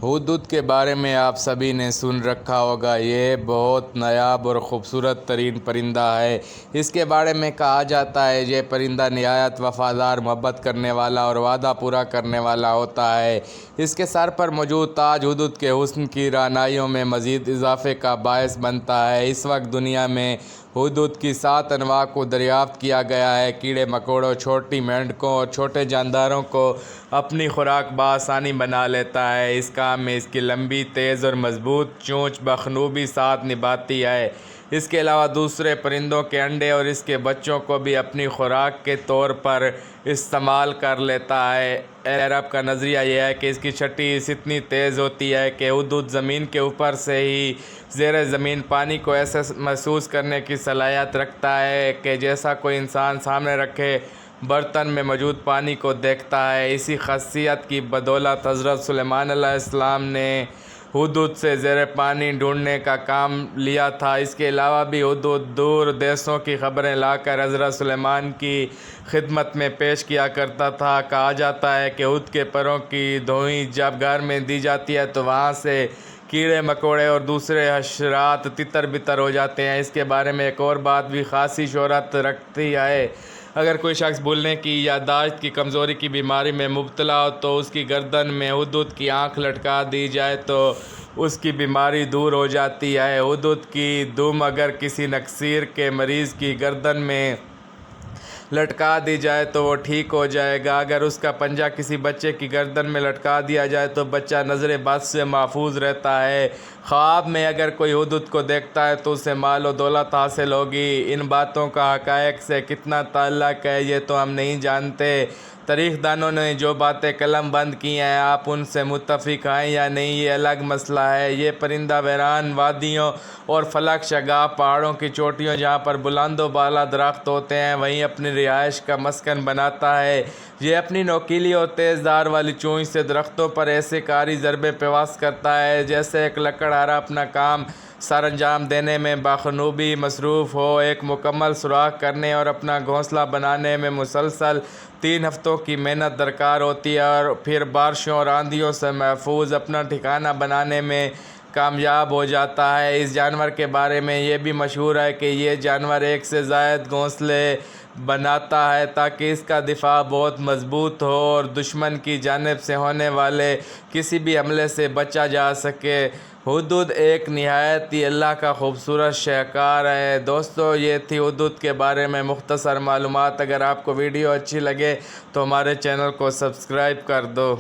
ہدہد کے بارے میں آپ سبھی نے سن رکھا ہوگا۔ یہ بہت نایاب اور خوبصورت ترین پرندہ ہے۔ اس کے بارے میں کہا جاتا ہے یہ پرندہ نہایت وفادار، محبت کرنے والا اور وعدہ پورا کرنے والا ہوتا ہے۔ اس کے سر پر موجود تاج ہدہد کے حسن کی رعنائیوں میں مزید اضافے کا باعث بنتا ہے۔ اس وقت دنیا میں ہدہد کی 7 انواع کو دریافت کیا گیا ہے۔ کیڑے مکوڑوں، چھوٹی مینڈکوں اور چھوٹے جانداروں کو اپنی خوراک بآسانی بنا لیتا ہے۔ اس کام میں اس کی لمبی، تیز اور مضبوط چونچ بخوبی ساتھ نبھاتی ہے۔ اس کے علاوہ دوسرے پرندوں کے انڈے اور اس کے بچوں کو بھی اپنی خوراک کے طور پر استعمال کر لیتا ہے۔ اہل عرب کا نظریہ یہ ہے کہ اس کی چھٹی اتنی تیز ہوتی ہے کہ ہدہد زمین کے اوپر سے ہی زیر زمین پانی کو ایسے محسوس کرنے کی صلاحیت رکھتا ہے کہ جیسا کوئی انسان سامنے رکھے برتن میں موجود پانی کو دیکھتا ہے۔ اسی خاصیت کی بدولت حضرت سلیمان علیہ السلام نے ہدہد سے زیر پانی ڈھونڈنے کا کام لیا تھا۔ اس کے علاوہ بھی ہدہد دور دیسوں کی خبریں لا کر حضرت سلیمان کی خدمت میں پیش کیا کرتا تھا۔ کہا جاتا ہے کہ ہدہد کے پروں کی دھوئیں جب گھر میں دی جاتی ہے تو وہاں سے کیڑے مکوڑے اور دوسرے حشرات تتر بتر ہو جاتے ہیں۔ اس کے بارے میں ایک اور بات بھی خاصی شہرت رکھتی ہے۔ اگر کوئی شخص بھولنے کی، یادداشت کی کمزوری کی بیماری میں مبتلا ہو تو اس کی گردن میں ہدہد کی آنکھ لٹکا دی جائے تو اس کی بیماری دور ہو جاتی ہے۔ ہدہد کی دم اگر کسی نکسیر کے مریض کی گردن میں لٹکا دی جائے تو وہ ٹھیک ہو جائے گا۔ اگر اس کا پنجہ کسی بچے کی گردن میں لٹکا دیا جائے تو بچہ نظر بد سے محفوظ رہتا ہے۔ خواب میں اگر کوئی ہدہد کو دیکھتا ہے تو اسے مال و دولت حاصل ہوگی۔ ان باتوں کا حقائق سے کتنا تعلق ہے یہ تو ہم نہیں جانتے۔ تاریخ دانوں نے جو باتیں قلم بند کی ہیں، آپ ان سے متفق ہیں یا نہیں یہ الگ مسئلہ ہے۔ یہ پرندہ ویران وادیوں اور فلک شگاف پہاڑوں کی چوٹیوں جہاں پر بلند و بالا درخت ہوتے ہیں وہیں اپنی رہائش کا مسکن بناتا ہے۔ یہ اپنی نوکیلی اور تیز دھار والی چونچ سے درختوں پر ایسے کاری ضربے پیوست کرتا ہے جیسے ایک لکڑہارا اپنا کام سر انجام دینے میں بخوبی مصروف ہو۔ ایک مکمل سوراخ کرنے اور اپنا گھونسلہ بنانے میں مسلسل 3 ہفتوں کی محنت درکار ہوتی ہے اور پھر بارشوں اور آندھیوں سے محفوظ اپنا ٹھکانہ بنانے میں کامیاب ہو جاتا ہے۔ اس جانور کے بارے میں یہ بھی مشہور ہے کہ یہ جانور ایک سے زائد گھونسلے بناتا ہے تاکہ اس کا دفاع بہت مضبوط ہو اور دشمن کی جانب سے ہونے والے کسی بھی حملے سے بچا جا سکے۔ ہدہد ایک نہایت ہی اللہ کا خوبصورت شاہکار ہے۔ دوستو، یہ تھی ہدہد کے بارے میں مختصر معلومات۔ اگر آپ کو ویڈیو اچھی لگے تو ہمارے چینل کو سبسکرائب کر دو۔